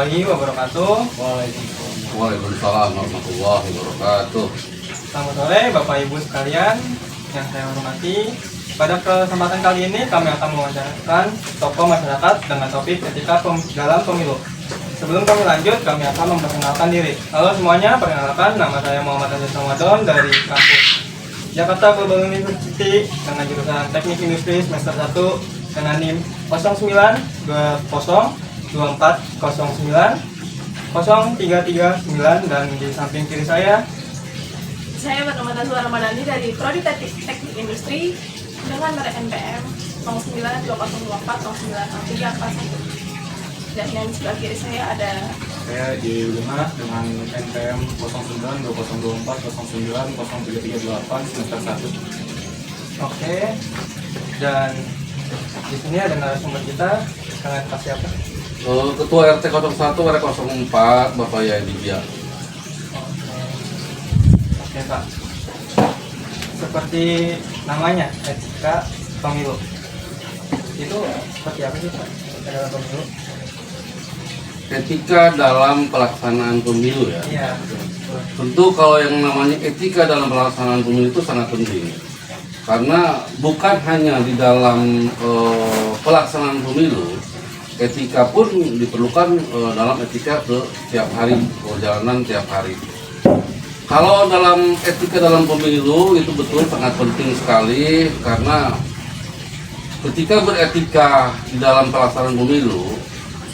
warahmatullahi wabarakatuh. Waalaikumsalam warahmatullahi wabarakatuh. Selamat sore Bapak Ibu sekalian yang saya hormati. Pada kesempatan kali ini kami akan mewawancarkan tokoh masyarakat dengan topik etika dalam pemilu. Sebelum kami lanjut, kami akan memperkenalkan diri. Halo semuanya, perkenalkan nama saya Muhammad Aziz Ramadan dari kampus Jakarta Global University dengan jurusan Teknik Industri semester 1 dengan NIM 0924090339 dan di samping kiri saya bernama Tazwa Ramadhani dari Prodi Teknik Industri dengan merek NPM 092024090341. Dan yang sebelah kiri saya ada saya di Luna dengan NPM 092024090338 semester 1. Oke, dan di sini ada narasumber kita dengan Pak siapa? Ketua RT 01 RT 04 Bapak Yadi Dia. Oke Pak, seperti namanya etika pemilu itu seperti apa sih Pak? Etika dalam pemilu? Etika dalam pelaksanaan pemilu ya. Iya. Tentu kalau yang namanya etika dalam pelaksanaan pemilu itu sangat penting. Karena bukan hanya di dalam pelaksanaan pemilu, etika pun diperlukan dalam etika ke tiap hari, perjalanan tiap hari. Kalau dalam etika dalam pemilu itu betul sangat penting sekali, karena ketika beretika di dalam pelaksanaan pemilu,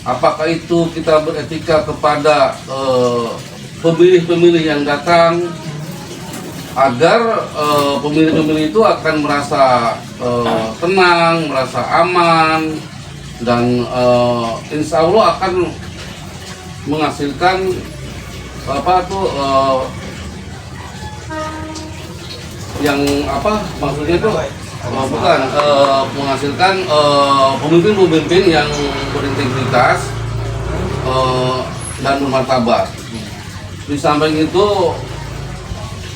apakah itu kita beretika kepada pemilih-pemilih yang datang, agar pemilih-pemilih itu akan merasa tenang, merasa aman, dan insya Allah akan menghasilkan yang maksudnya itu menghasilkan pemimpin-pemimpin yang berintegritas dan bermartabat. Di samping itu,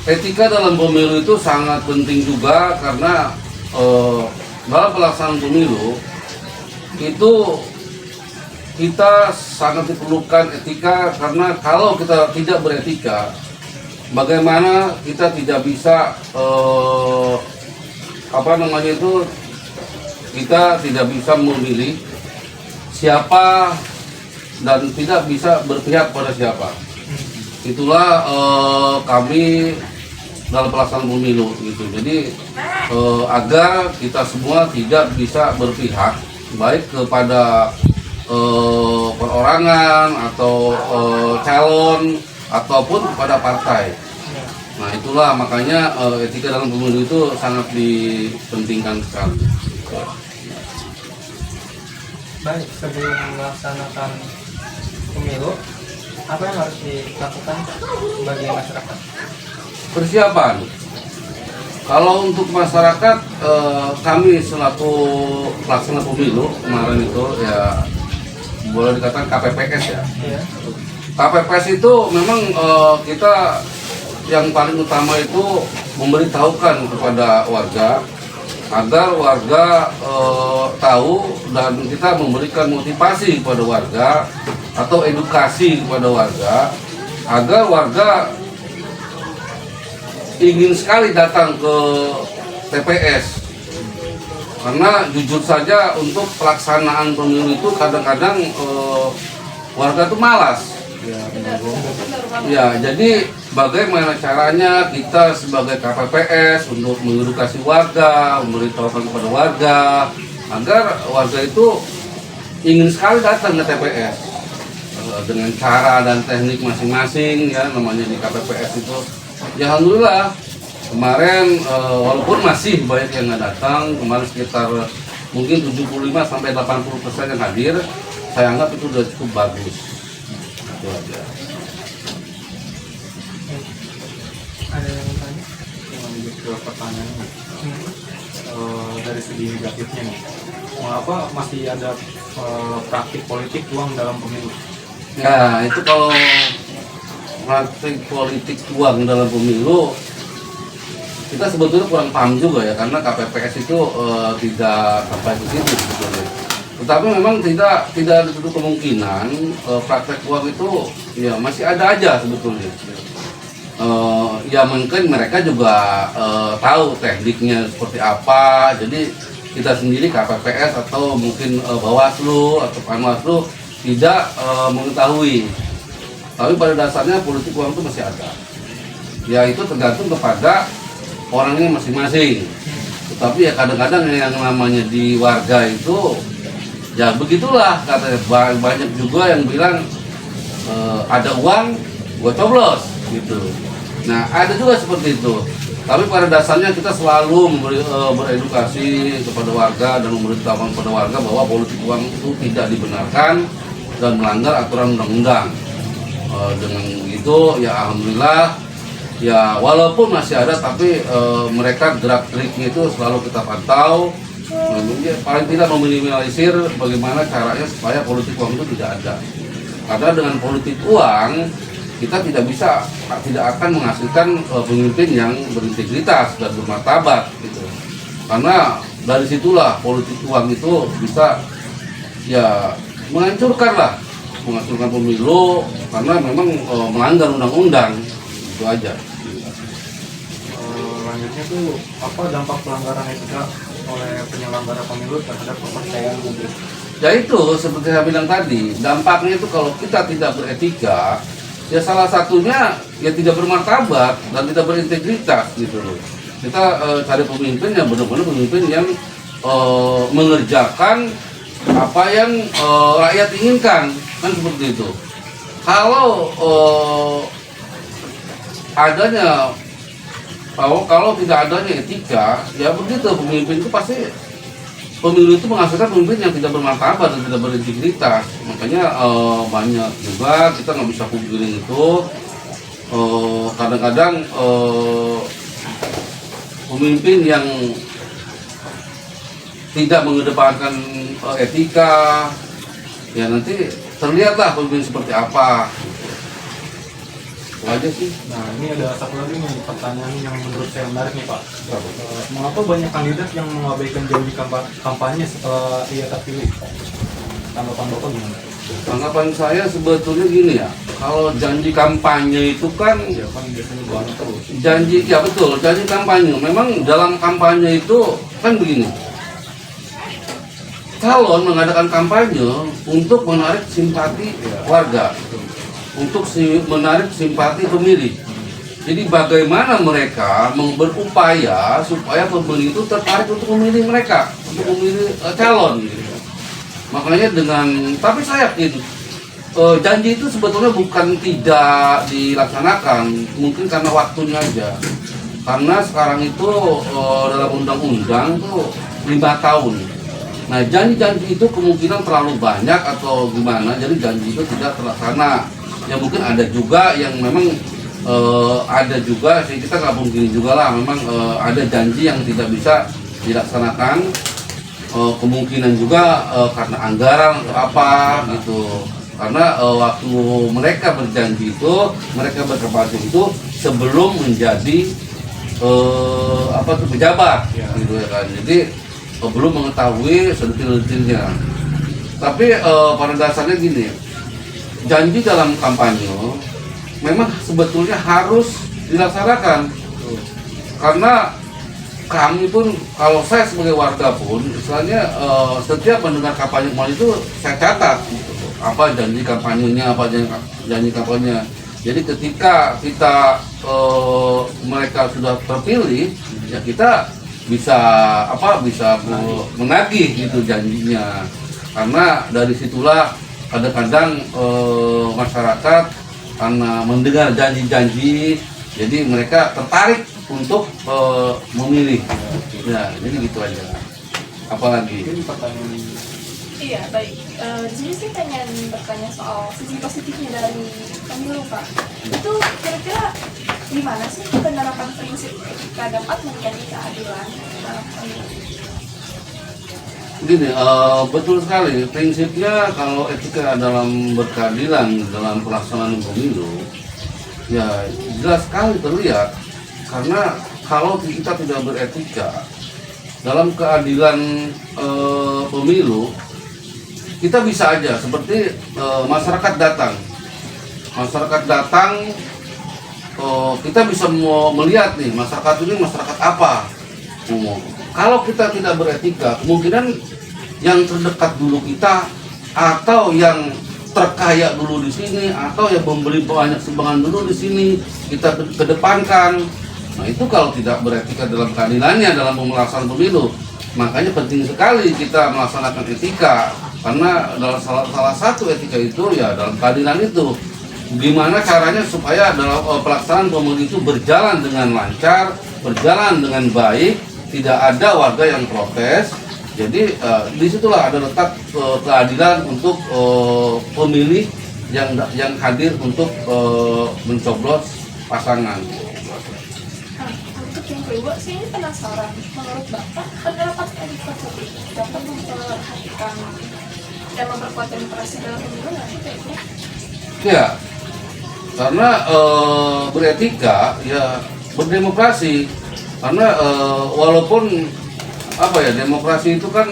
etika dalam pemilu itu sangat penting juga, karena dalam pelaksanaan pemilu itu kita sangat diperlukan etika, karena kalau kita tidak beretika, bagaimana kita tidak bisa kita tidak bisa memilih siapa dan tidak bisa berpihak pada siapa. Itulah kami dalam pelaksanaan pemilu gitu. Jadi agar kita semua tidak bisa berpihak baik kepada perorangan atau calon ataupun kepada partai. Nah itulah makanya etika dalam pemilu itu sangat dipentingkan sekali. Baik, sebelum melaksanakan pemilu, apa yang harus dilakukan bagi masyarakat? Persiapan. Kalau untuk masyarakat, kami selaku pelaksana pemilu kemarin itu ya boleh dikatakan KPPS ya. Iya. KPPS itu memang kita yang paling utama itu memberitahukan kepada warga agar warga tahu, dan kita memberikan motivasi kepada warga atau edukasi kepada warga agar warga ingin sekali datang ke TPS. Karena jujur saja untuk pelaksanaan pemilu itu kadang-kadang warga itu malas. Ya, jadi bagaimana caranya kita sebagai KPPS untuk mengedukasi warga, memberitahukan kepada warga agar warga itu ingin sekali datang ke TPS dengan cara dan teknik masing-masing ya, namanya di KPPS itu. Ya alhamdulillah kemarin walaupun masih banyak yang nggak datang, kemarin sekitar mungkin 75-80% yang hadir, saya anggap itu sudah cukup bagus. Itu aja. Ada yang bertanya? Lanjut ke pertanyaan dari segi negatifnya nih, mengapa masih ada praktik politik uang dalam pemilu? Nah itu kalau praktik politik uang dalam pemilu, kita sebetulnya kurang paham juga ya, karena KPPS itu tidak sampai ke situ sebetulnya. Tetapi memang tidak ditutup kemungkinan praktek uang itu ya masih ada aja sebetulnya. Ya mungkin mereka juga tahu tekniknya seperti apa. Jadi kita sendiri KPPS atau mungkin Bawaslu atau Panwaslu tidak mengetahui. Tapi pada dasarnya politik uang itu masih ada. Ya itu tergantung kepada orangnya masing-masing. Tetapi ya kadang-kadang yang namanya di warga itu ya begitulah katanya. Banyak juga yang bilang ada uang gue coblos gitu. Nah ada juga seperti itu. Tapi pada dasarnya kita selalu beredukasi kepada warga dan memberitahukan kepada warga bahwa politik uang itu tidak dibenarkan dan melanggar aturan undang-undang. Dengan begitu ya alhamdulillah ya walaupun masih ada tapi mereka gerak-geriknya itu selalu kita pantau. Paling tidak meminimalisir bagaimana caranya supaya politik uang itu tidak ada. Karena dengan politik uang kita tidak akan menghasilkan pemimpin yang berintegritas dan bermartabat gitu. Karena dari situlah politik uang itu bisa ya menghancurkan pemilu karena memang melanggar undang-undang itu aja. Lanjutnya tuh apa dampak pelanggaran etika oleh penyelenggara pemilu terhadap kepercayaan publik? Ya itu seperti saya bilang tadi, dampaknya itu kalau kita tidak beretika, ya salah satunya ya tidak bermartabat dan tidak berintegritas gitu loh. Kita cari pemimpin yang benar-benar pemimpin yang mengerjakan apa yang rakyat inginkan, kan seperti itu. Kalau kalau tidak adanya etika, ya begitu pemimpin itu pasti pemilu itu menghasilkan pemimpin yang tidak bermartabat dan tidak berintegritas. Makanya banyak juga kita nggak bisa pungkirin itu. Kadang-kadang pemimpin yang tidak mengedepankan etika, ya nanti terlihatlah pemimpin seperti apa. Itu aja sih. Nah ini ada satu lagi nih pertanyaan yang menurut saya menarik nih Pak. Mengapa banyak kandidat yang mengabaikan janji kampanye setelah ia terpilih? Tanggapan Bapak gimana? Tanggapan saya sebetulnya gini ya, kalau janji kampanye itu kan Ya kan biasanya banyak terus. ya betul, janji kampanye. Memang dalam kampanye itu kan begini, calon mengadakan kampanye untuk menarik simpati warga, untuk menarik simpati pemilih. Jadi bagaimana mereka berupaya supaya pemilih itu tertarik untuk memilih mereka, untuk memilih calon. Gitu. Makanya tapi saya yakin janji itu sebetulnya bukan tidak dilaksanakan, mungkin karena waktunya aja. Karena sekarang itu dalam undang-undang tuh 5 tahun. Nah janji-janji itu kemungkinan terlalu banyak atau gimana, jadi janji itu tidak terlaksana. Ya mungkin ada juga yang memang ada juga sih, kita nggak mungkin juga lah, memang ada janji yang tidak bisa dilaksanakan. Kemungkinan juga karena anggaran atau apa gitu. Karena waktu mereka berjanji itu, mereka berkampanye itu sebelum menjadi pejabat gitu ya kan. Jadi belum mengetahui sedetil-detilnya. Tapi pada dasarnya gini, janji dalam kampanye memang sebetulnya harus dilaksanakan. Karena kami pun, kalau saya sebagai warga pun, misalnya setiap mendengar kampanye itu saya catat gitu. Apa janji kampanyenya, apa janji kampanye. Jadi ketika mereka sudah terpilih, ya kita bisa menagih gitu janjinya. Karena dari situlah kadang-kadang masyarakat karena mendengar janji-janji, jadi mereka tertarik untuk memilih. Ya, jadi gitu aja. Apalagi? Mungkin pertanyaan. Iya, baik. Jadi saya pengen bertanya soal sisi positifnya dari pemilu, Pak. Itu kira-kira gimana sih penerapan prinsip etika dapat menjadi keadilan dalam pemilu? Gini, betul sekali. Prinsipnya kalau etika dalam berkeadilan dalam pelaksanaan pemilu, ya jelas sekali terlihat. Karena kalau kita tidak beretika dalam keadilan pemilu, kita bisa aja seperti masyarakat datang, kita bisa melihat nih masyarakat ini masyarakat apa. Kalau kita tidak beretika, kemungkinan yang terdekat dulu kita atau yang terkaya dulu di sini atau yang memberi banyak sumbangan dulu di sini kita kedepankan. Nah itu kalau tidak beretika dalam keadilannya dalam melaksanakan pemilu, makanya penting sekali kita melaksanakan etika, karena dalam salah satu etika itu ya dalam keadilan itu gimana caranya supaya dalam pelaksanaan pemilu itu berjalan dengan lancar, berjalan dengan baik, tidak ada warga yang protes. Jadi disitulah ada letak keadilan untuk pemilih yang hadir untuk mencoblos pasangan. Nah, untuk yang kedua, saya ini penasaran. Menurut Bapak, penerapan etika seperti ini dapat memperhatikan dan memperkuat demokrasi dalam pemilu nggak sih kayaknya? Ya, karena beretika ya berdemokrasi. Karena walaupun demokrasi itu kan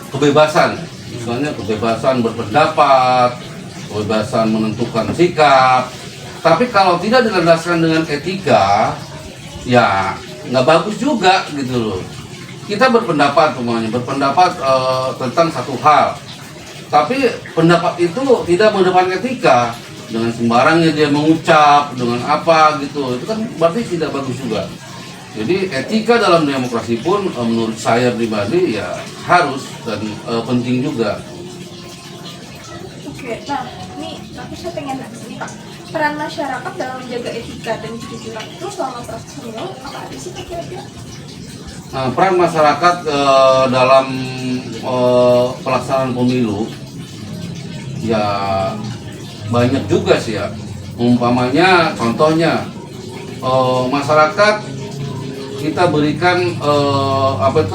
kebebasan, misalnya kebebasan berpendapat, kebebasan menentukan sikap. Tapi kalau tidak dilandaskan dengan etika, ya nggak bagus juga gitu loh. Kita berpendapat tentang satu hal, tapi pendapat itu tidak mengedepankan etika, dengan sembarangnya dia mengucap dengan apa gitu, itu kan berarti tidak bagus juga. Jadi etika dalam demokrasi pun menurut saya pribadi ya harus dan penting juga. Oke, nah ini tapi saya pengen nanya nih Pak, peran masyarakat dalam menjaga etika dan kejujuran itu selama proses pemilu apa aja sih kira-kira? Nah, peran masyarakat dalam pelaksanaan pemilu ya banyak juga sih ya. Umpamanya contohnya masyarakat kita berikan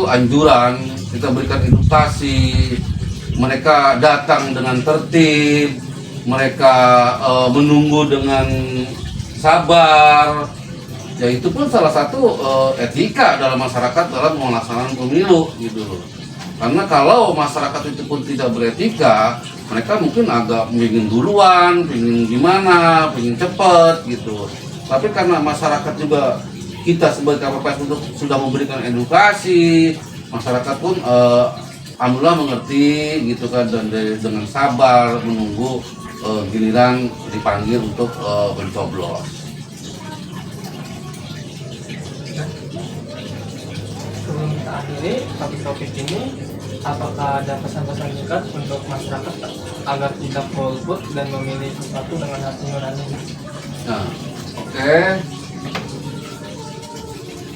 anjuran, kita berikan edukasi, mereka datang dengan tertib, mereka menunggu dengan sabar. Ya itu pun salah satu etika dalam masyarakat dalam melaksanakan pemilu gitu loh. Karena kalau masyarakat itu pun tidak beretika, mereka mungkin agak ingin duluan, ingin gimana, ingin cepet gitu. Tapi karena masyarakat juga kita sebagai KPPS sudah memberikan edukasi, masyarakat pun alhamdulillah mengerti gitu kan, dan dengan sabar menunggu giliran dipanggil untuk mencoblos. Sebelum kita akhiri topik ini, apakah ada pesan-pesan singkat untuk masyarakat agar tidak golput dan memilih sesuatu dengan hati nurani? Nah, oke.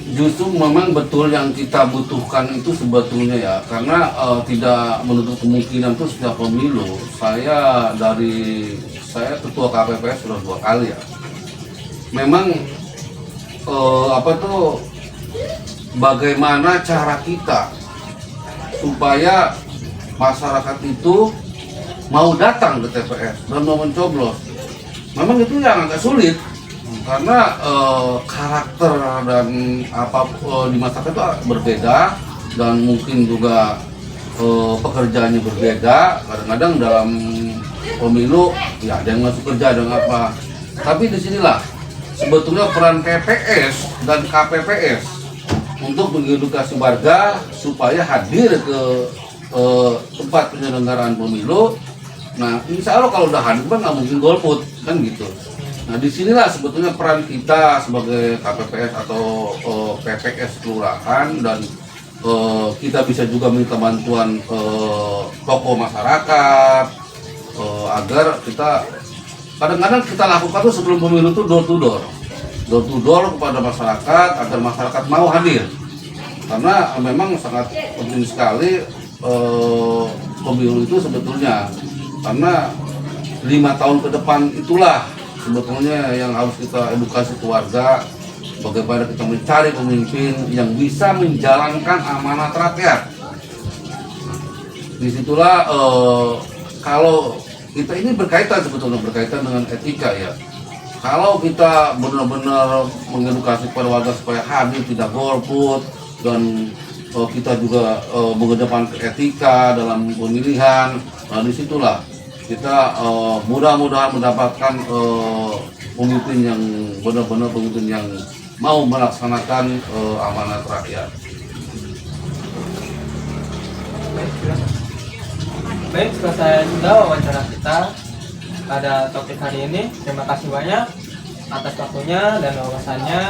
Justru memang betul yang kita butuhkan itu sebetulnya ya, karena tidak menutup kemungkinan itu setiap pemilu. Saya ketua KPPS sudah 2 kali ya. Memang bagaimana cara kita supaya masyarakat itu mau datang ke TPS dan mau mencoblos. Memang itu yang agak sulit. Karena karakter dan di masyarakat itu berbeda, dan mungkin juga pekerjaannya berbeda. Kadang-kadang dalam pemilu ya ada yang masuk kerja, ada yang apa. Tapi disinilah sebetulnya peran PPS dan KPPS untuk mengedukasi warga supaya hadir ke tempat penyelenggaraan pemilu. Nah, insya Allah kalau udah hadir kan nggak mungkin golput kan gitu. Nah, disinilah sebetulnya peran kita sebagai KPPS atau PPS kelurahan, dan kita bisa juga minta bantuan tokoh masyarakat agar kita kadang-kadang kita lakukan tuh sebelum pemilu tuh door to door kepada masyarakat agar masyarakat mau hadir, karena memang sangat penting sekali pemilu itu sebetulnya, karena 5 tahun ke depan itulah sebetulnya yang harus kita edukasi ke warga, bagaimana kita mencari pemimpin yang bisa menjalankan amanat rakyat. Disitulah kalau kita ini sebetulnya berkaitan dengan etika ya. Kalau kita benar-benar mengedukasi kepada warga supaya hadir, tidak golput, dan kita juga mengedepankan etika dalam pemilihan. Nah, disitulah kita mudah-mudahan mendapatkan pemimpin yang benar-benar pemimpin yang mau melaksanakan amanat rakyat. Baik, selesai sudah wawancara kita pada topik hari ini. Terima kasih banyak atas waktunya dan wawasannya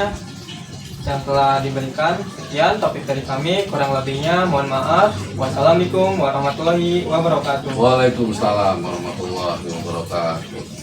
yang telah diberikan. Sekian topik dari kami, kurang lebihnya mohon maaf. Wassalamualaikum warahmatullahi wabarakatuh. Waalaikumsalam warahmatullahi wabarakatuh.